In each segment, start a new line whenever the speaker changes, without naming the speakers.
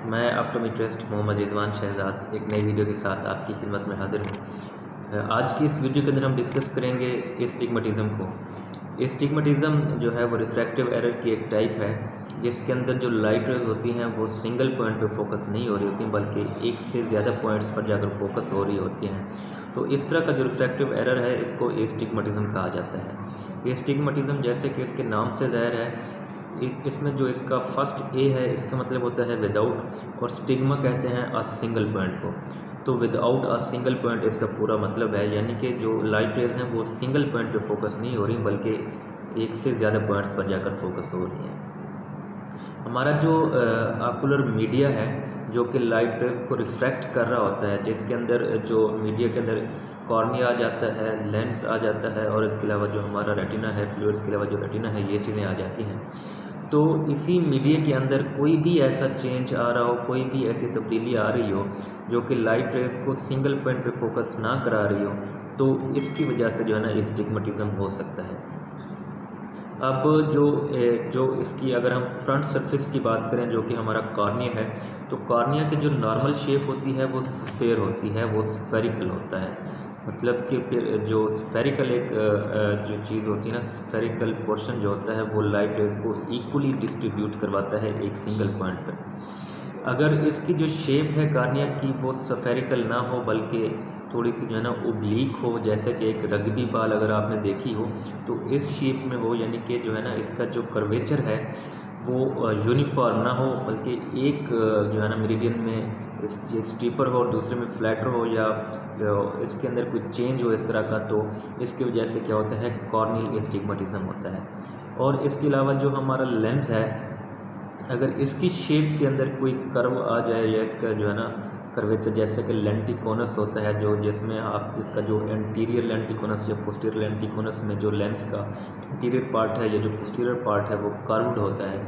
मैं ऑप्टोमेट्रिस्ट मोहम्मद रिजवान शहजाद एक नई वीडियो के साथ आपकी खिदमत में हाजिर हूँ। आज की इस वीडियो के अंदर हम डिस्कस करेंगे एस्टिग्मेटिज्म को। एस्टिग्मेटिज्म जो है वो रिफ्रैक्टिव एरर की एक टाइप है जिसके अंदर जो लाइट रेज होती हैं वो सिंगल पॉइंट पर फोकस नहीं हो रही होती बल्कि एक से ज़्यादा पॉइंट्स पर जाकर फोकस हो रही होती हैं। तो इस तरह का जो रिफ्रैक्टिव एरर है इसको एस्टिग्मेटिज्म कहा जाता है। एस्टिग्मेटिज्म जैसे कि इसके नाम से ज़ाहिर है, इसमें जो इसका फर्स्ट ए है इसका मतलब होता है विदाउट, और स्टिग्मा कहते हैं अ सिंगल पॉइंट को। तो विदाउट अ सिंगल पॉइंट इसका पूरा मतलब है, यानी कि जो लाइट रेज हैं वो सिंगल पॉइंट पे फोकस नहीं हो रही बल्कि एक से ज़्यादा पॉइंट्स पर जाकर फोकस हो रही हैं। हमारा जो आकुलर मीडिया है जो कि लाइट रेज को रिफ्रैक्ट कर रहा होता है, जिसके अंदर जो मीडिया के अंदर कॉर्निया आ जाता है, लेंस आ जाता है और इसके अलावा जो हमारा रेटिना है, फ्लूइड्स के अलावा जो रेटिना है, ये चीज़ें आ जाती हैं। तो इसी मीडिया के अंदर कोई भी ऐसा चेंज आ रहा हो, कोई भी ऐसी तब्दीली आ रही हो जो कि लाइट रेज को सिंगल पॉइंट पे फोकस ना करा रही हो, तो इसकी वजह से जो है ना एस्टिग्मेटिज्म हो सकता है। अब जो इसकी अगर हम फ्रंट सरफेस की बात करें जो कि हमारा कॉर्निया है, तो कॉर्निया की जो नॉर्मल शेप होती है वो स्फेयर होती है, वो स्फेरिकल होता है। मतलब कि फिर जो स्फेरिकल एक जो चीज़ होती है ना, स्फेरिकल पोर्शन जो होता है वो लाइट रेज को इक्वली डिस्ट्रीब्यूट करवाता है एक सिंगल पॉइंट पर। अगर इसकी जो शेप है कॉर्निया की वो स्फेरिकल ना हो बल्कि थोड़ी सी जो है ना ओब्लीक हो, जैसे कि एक रग्बी बॉल अगर आपने देखी हो तो इस शेप में हो, यानी कि जो है ना इसका जो कर्वेचर है वो यूनिफॉर्म ना हो बल्कि एक जो है ना मेरिडियन में ये स्टीपर हो और दूसरे में फ्लैटर हो, या जो इसके अंदर कोई चेंज हो इस तरह का, तो इसकी वजह से क्या होता है कॉर्नियल एस्टिग्मेटिज्म होता है। और इसके अलावा जो हमारा लेंस है, अगर इसकी शेप के अंदर कोई कर्व आ जाए या इसका जो है ना कर्वेचर, जैसे कि लेंटिकोनस होता है जो जिसमें आप इसका जो एंटीरियर लेंटिकोनस या पोस्टीरियर लेंटिकोनस में जो लेंस का इंटीरियर पार्ट है या जो पोस्टीरियर पार्ट है वो कर्व्ड होता है,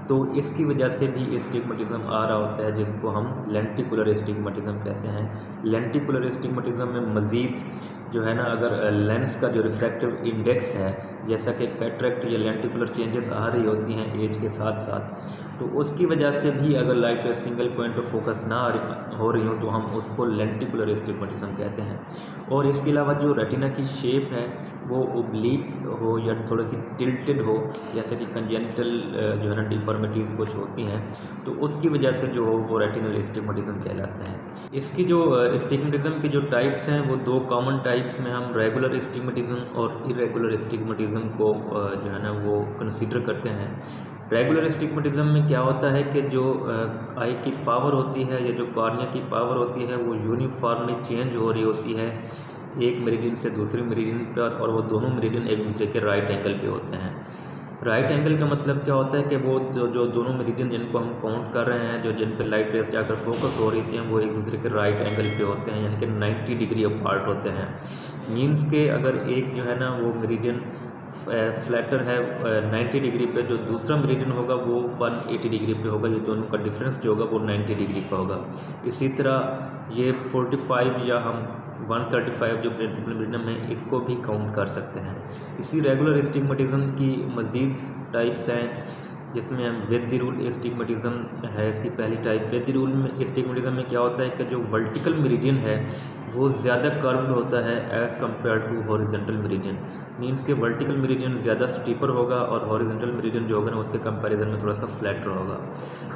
तो इसकी वजह से भी एस्टिग्मेटिज्म आ रहा होता है जिसको हम लेंटिकुलर एस्टिग्मेटिज्म कहते हैं। लेंटिकुलर एस्टिग्मेटिज्म में मज़ीद जो है ना अगर लेंस का जो रिफ्रैक्टिव इंडेक्स है, जैसा कि कैटरेक्ट या लेंटिकुलर चेंजेस आ रही होती हैं एज के साथ साथ, तो उसकी वजह से भी अगर लाइट सिंगल पॉइंट पर फोकस ना हो रही हो तो हम उसको लेंटिकुलर एस्टिग्मेटिज्म कहते हैं। और इसके अलावा जो रेटिना की शेप है वो ओब्लीक हो या थोड़ी सी टिल्टेड हो, जैसे कि कंजेनिटल जो है ना डिफॉर्मिटीज़ कुछ होती हैं, तो उसकी वजह से जो हो वो रेटिनल एस्टिग्मेटिज्म कहलाता है। इसकी जो एस्टिग्मेटिज्म की जो टाइप्स हैं वो दो कॉमन टाइप्स में हम रेगुलर एस्टिग्मेटिज्म और इरेगुलर एस्टिग्मेटिज्म को जो है ना वो कंसीडर करते हैं। रेगुलर एस्टिग्मेटिज्म में क्या होता है कि जो आई की पावर होती है या जो कॉर्निया की पावर होती है वो यूनिफॉर्मली चेंज हो रही होती है एक मेरिडियन से दूसरे मेरिडियन पर, और वो दोनों मेरिडियन एक दूसरे के राइट एंगल पे होते हैं। राइट एंगल का मतलब क्या होता है कि वो जो दोनों मेरिडियन जिनको हम काउंट कर रहे हैं, जो जिन पर लाइट रेज जाकर फोकस हो रही थी, वो एक दूसरे के राइट एंगल पे होते हैं, यानी कि 90 डिग्री अपार्ट होते हैं। मीन्स के अगर एक जो है ना वो मेरिडियन फ्लैटर है 90 डिग्री पे, जो दूसरा मेरिडियन होगा वो 180 डिग्री पे होगा, ये दोनों का डिफरेंस जो होगा वो 90 डिग्री का होगा। इसी तरह ये 45 या हम 135 जो प्रिंसिपल मेरिडियन है इसको भी काउंट कर सकते हैं। इसी रेगुलर एस्टिग्मेटिज्म की मज़ीद टाइप्स हैं जिसमें विद द रूल एस्टिग्मेटिज्म है इसकी पहली टाइप। विद द रूल में एस्टिग्मेटिज्म में क्या होता है कि जो वर्टिकल मेरिडियन है वो ज़्यादा कर्व्ड होता है as compare to horizontal meridian. Means के वर्टिकल मेरिडियन ज़्यादा स्टीपर होगा और हॉरिजॉन्टल मेरिडियन जो होगा ना उसके कंपैरिजन में थोड़ा सा फ्लैटर होगा।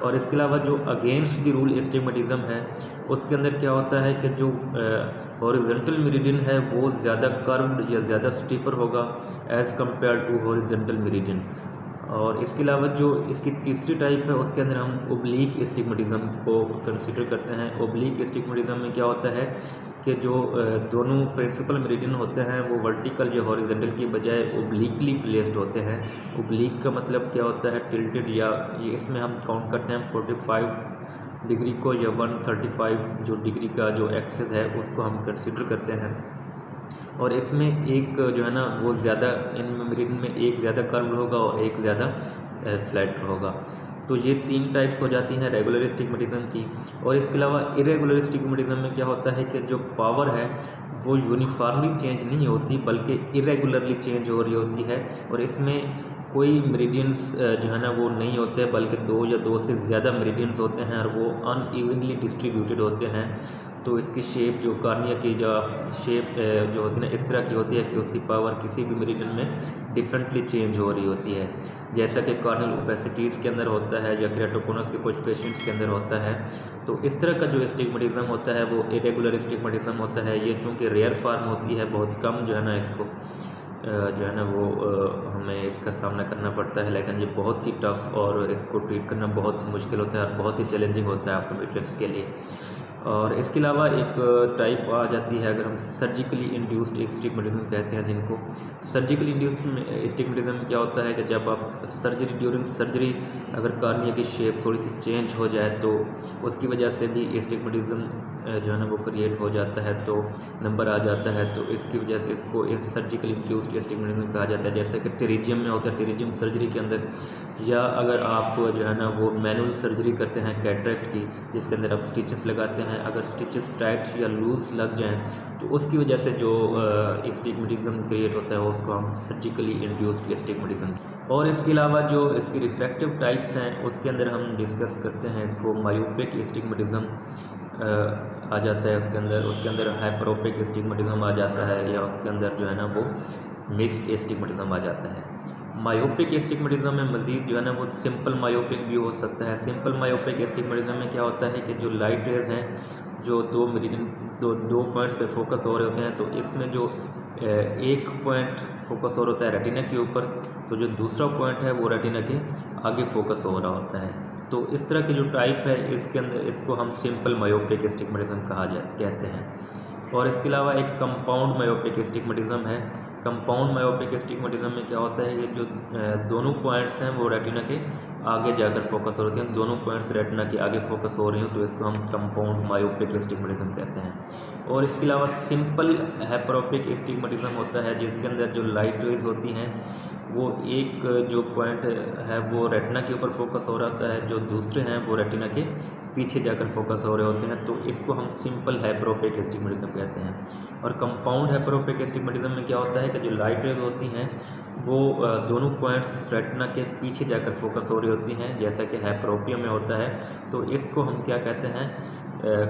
और इसके अलावा जो अगेंस्ट द रूल एस्टिग्मेटिज्म है उसके अंदर क्या होता है कि जो हॉरिजॉन्टल मेरिडियन है वो ज़्यादा कर्व्ड या ज़्यादा स्टीपर होगा as compare to horizontal meridian. और इसके अलावा जो इसकी तीसरी टाइप है उसके अंदर हम ओब्लीक एस्टिग्मेटिज्म को कंसीडर करते हैं। ओब्लीक एस्टिग्मेटिज्म में क्या होता है कि जो दोनों प्रिंसिपल मेरिडियन होते हैं वो वर्टिकल या हॉरिजॉन्टल की बजाय ओब्लीकली प्लेस्ड होते हैं। ओब्लीक का मतलब क्या होता है टिल्टेड, या ये इसमें हम काउंट करते हैं 45 डिग्री को या 135 जो डिग्री का जो एक्सेस है उसको हम कंसीडर करते हैं। और इसमें एक जो है ना वो ज़्यादा इन मेरिडियन में एक ज़्यादा कर्व्ड होगा और एक ज़्यादा फ्लैट होगा। तो ये तीन टाइप्स हो जाती हैं रेगुलर एस्टिग्मेटिज्म की। और इसके अलावा इरेगुलर एस्टिग्मेटिज्म में क्या होता है कि जो पावर है वो यूनिफॉर्मली चेंज नहीं होती बल्कि इरेगुलरली चेंज हो रही होती है, और इसमें कोई मेरिडियंस जो है ना वो नहीं होते, बल्कि 2 या 2 से ज़्यादा मेरिडियंस होते हैं और वो अनइवनली डिस्ट्रीब्यूटेड होते हैं। तो इसकी शेप जो कार्निया की जो शेप जो होती है ना, इस तरह की होती है कि उसकी पावर किसी भी मेरिडियन में डिफरेंटली चेंज हो रही होती है, जैसा कि कार्नियल ओपेसिटीज़ के अंदर होता है या केराटोकोनस के कुछ पेशेंट्स के अंदर होता है। तो इस तरह का जो एस्टिग्मेटिज्म होता है वो इरेगुलर एस्टिग्मेटिज्म होता है। ये चूँकि रेयर फार्म होती है, बहुत कम जो है ना इसको जो है ना वो हमें इसका सामना करना पड़ता है, लेकिन ये बहुत ही टफ और इसको ट्रीट करना बहुत ही मुश्किल होता है और बहुत ही चैलेंजिंग होता है ऑप्टोमेट्रिस्ट के लिए। और इसके अलावा एक टाइप आ जाती है, अगर हम सर्जिकली इंड्यूस्ड एस्टिग्मेटिज्म कहते हैं जिनको। सर्जिकली इंड्यूस्ड एस्टिग्मेटिज्म में क्या होता है कि जब आप सर्जरी ड्यूरिंग सर्जरी अगर कार्निया की शेप थोड़ी सी चेंज हो जाए तो उसकी वजह से भी एस्टिग्मेटिज्म जो है ना वो क्रिएट हो जाता है, तो नंबर आ जाता है। तो इसकी वजह से इसको सर्जिकली इंड्यूस्ड एस्टिग्मेटिज्म कहा जाता है, जैसे कि टेरिजियम में होता है, टेरिजियम सर्जरी के अंदर, या अगर आप जो है ना वो मैनुअल सर्जरी करते हैं कैटरेक्ट की, जिसके अंदर आप स्टिचेस लगाते हैं, अगर स्टिचेस टाइट या लूज लग जाएं तो उसकी वजह से जो एस्टिग्मेटिज्म क्रिएट होता है उसको हम सर्जिकली इंड्यूस्ड एस्टिग्मेटिज्म। और इसके अलावा जो इसकी रिफ्रैक्टिव टाइप्स हैं उसके अंदर हम डिस्कस करते हैं इसको मायोपिक एस्टिग्मेटिज्म आ जाता है उसके अंदर हाइपरोपिक एस्टिग्मेटिज्म आ जाता है, या उसके अंदर जो है ना वो मिक्स्ड एस्टिग्मेटिज्म आ जाता है। मायोपिक एस्टिग्मेटिज्म में मज़ीद जो है ना वो सिंपल मायोपिक भी हो सकता है। सिंपल मायोपिक एस्टिग्मेटिज्म में क्या होता है कि जो लाइट रेज हैं जो दो पॉइंट्स पे फोकस हो रहे होते हैं, तो इसमें जो एक पॉइंट फोकस हो रहा होता है रेटिना के ऊपर, तो जो दूसरा पॉइंट है वो रेटिना के आगे फोकस हो रहा होता है। तो इस तरह की जो टाइप है इसके अंदर इसको हम सिंपल मायोपिक एस्टिग्मेटिज्म कहते हैं। और इसके अलावा एक कंपाउंड मायोपिक एस्टिग्मेटिज्म है। कंपाउंड मायोपिक एस्टिग्मेटिज्म में क्या होता है कि जो दोनों पॉइंट्स हैं वो रेटिना के आगे जाकर फोकस हो रहे हैं, दोनों पॉइंट्स रेटिना के आगे फोकस हो रही हैं, तो इसको हम कंपाउंड मायोपिक एस्टिग्मेटिज्म कहते हैं। और इसके अलावा सिंपल हाइपरोपिक एस्टिग्मेटिज्म होता है, जिसके अंदर जो लाइट रेज होती हैं वो एक जो पॉइंट है वो रेटिना के ऊपर फोकस हो रहा होता है, जो दूसरे हैं वो रेटिना के पीछे जाकर फोकस हो रहे होते हैं, तो इसको हम सिंपल हाइपरोपिक एस्टिग्मेटिज्म कहते हैं। और कंपाउंड हाइपरोपिक एस्टिग्मेटिज्म में क्या होता है कि जो लाइट रेज होती हैं वो दोनों पॉइंट्स रेटिना के पीछे जाकर फोकस हो रही होती हैं, जैसा कि हाइपरोपिया में होता है, तो इसको हम क्या कहते हैं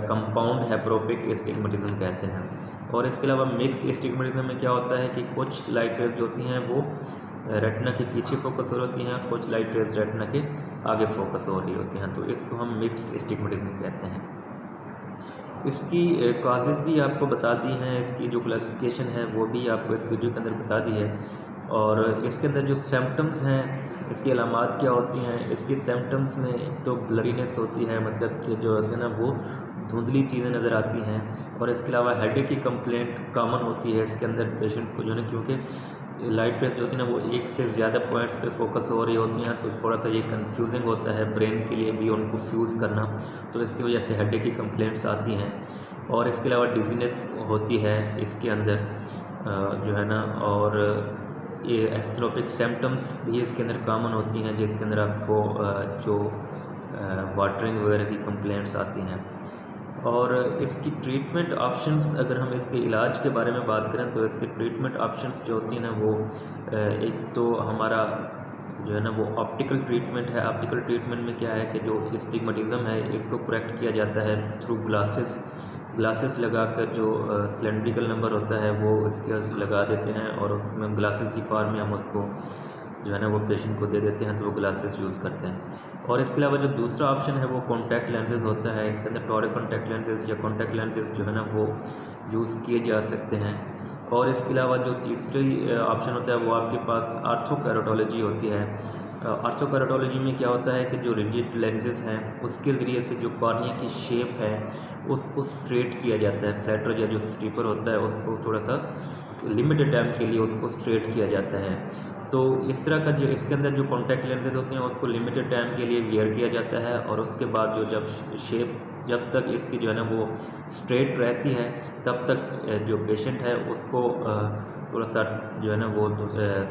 कंपाउंड हाइपरोपिक एस्टिग्मेटिज्म कहते हैं। और इसके अलावा मिक्स्ड एस्टिग्मेटिज्म में क्या होता है कि कुछ लाइट रेज होती हैं वो रेटिना के पीछे फोकस हो रही होती हैं, कुछ लाइट रेज रेटिना के आगे फोकस हो रही होती हैं, तो इसको हम मिक्स्ड एस्टिग्मेटिज्म कहते हैं। इसकी काजेज़ भी आपको बता दी हैं, इसकी जो क्लासिफिकेशन है वो भी आपको इस वीडियो के अंदर बता दी है। और इसके अंदर जो सिम्टम्स हैं, इसकी अलामात क्या होती हैं। इसके सिम्टम्स में एक तो ब्लरीनेस होती है, मतलब कि जो है ना वो धुंधली चीज़ें नज़र आती हैं। और इसके अलावा हेडेक की कंप्लेंट कॉमन होती है इसके अंदर पेशेंट्स को, जो है ना क्योंकि लाइट रेज जो होती है ना वो एक से ज़्यादा पॉइंट्स पे फोकस हो रही होती हैं, तो थोड़ा सा ये कंफ्यूजिंग होता है ब्रेन के लिए भी उनको फ्यूज़ करना, तो इसकी वजह से हेडेक की कंप्लेंट्स आती हैं। और इसके अलावा डिजीनेस होती है इसके अंदर जो है ना, और ये एस्थ्रोपिक सिम्टम्स भी इसके अंदर कॉमन होती हैं, जिसके अंदर आपको जो वाटरिंग वगैरह की कंप्लेंट्स आती हैं। और इसकी ट्रीटमेंट ऑप्शंस, अगर हम इसके इलाज के बारे में बात करें तो इसके ट्रीटमेंट ऑप्शंस जो होती हैं ना वो एक तो हमारा जो है ना वो ऑप्टिकल ट्रीटमेंट है। ऑप्टिकल ट्रीटमेंट में क्या है कि जो एस्टिग्मेटिज्म है इसको करेक्ट किया जाता है थ्रू ग्लासेस लगाकर, जो सिलेंड्रिकल नंबर होता है वो इसके लगा देते हैं, और उसमें ग्लासेस की फॉर्म में हम उसको जो है ना वो पेशेंट को दे देते हैं, तो वो ग्लासेस यूज़ करते हैं। और इसके अलावा जो दूसरा ऑप्शन है वो कॉन्टैक्ट लेंसेज होता है। इसके अंदर टॉरिक कॉन्टैक्ट लेंसेज या कॉन्टैक्ट लेंसेज जो है ना वो यूज़ किए जा सकते हैं। और इसके अलावा जो तीसरी ऑप्शन होता है वो आपके पास आर्थोकेराटोलॉजी होती है। आर्थोकेराटोलॉजी में क्या होता है कि जो रिजिड लेंसेज हैं उसके ज़रिए से जो कॉर्निया की शेप है उसको स्ट्रेट किया जाता है। फ्लैटर या जो स्टीपर होता है उसको थोड़ा सा लिमिटेड टाइम के लिए उसको स्ट्रेट किया जाता है। तो इस तरह का जो इसके अंदर जो कॉन्टैक्ट लेंसेज होते हैं उसको लिमिटेड टाइम के लिए वियर किया जाता है, और उसके बाद जब तक इसकी जो है ना वो स्ट्रेट रहती है तब तक जो पेशेंट है उसको थोड़ा सा जो है ना वो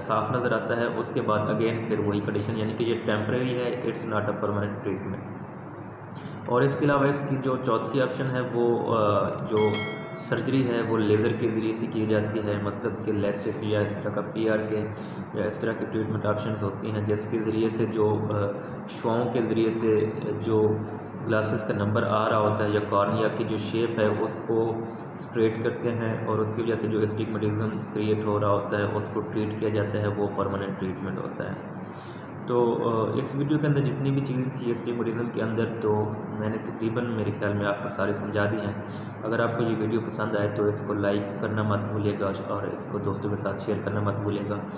साफ नज़र आता है। उसके बाद अगेन फिर वही कंडीशन, यानी कि ये टेम्परेरी है, it's not a permanent treatment. और इसके अलावा इसकी जो चौथी ऑप्शन है वो जो सर्जरी है वो लेज़र के ज़रिए से की जाती है, मतलब कि लेसिक या इस तरह का PRK या इस तरह की ट्रीटमेंट ऑप्शंस होती हैं, जिसके ज़रिए से जो शुआओं के ज़रिए से जो ग्लासेस का नंबर आ रहा होता है या कॉर्निया की जो शेप है उसको स्ट्रेट करते हैं और उसकी वजह से जो एस्टिग्मेटिज्म क्रिएट हो रहा होता है उसको ट्रीट किया जाता है, वो परमानेंट ट्रीटमेंट होता है। तो इस वीडियो के अंदर जितनी भी चीज़ें थी एस्टिग्मेटिज्म के अंदर, तो मैंने तकरीबन मेरे ख्याल में आपको सारी समझा दी हैं। अगर आपको ये वीडियो पसंद आए तो इसको लाइक करना मत भूलिएगा और इसको दोस्तों के साथ शेयर करना मत भूलिएगा।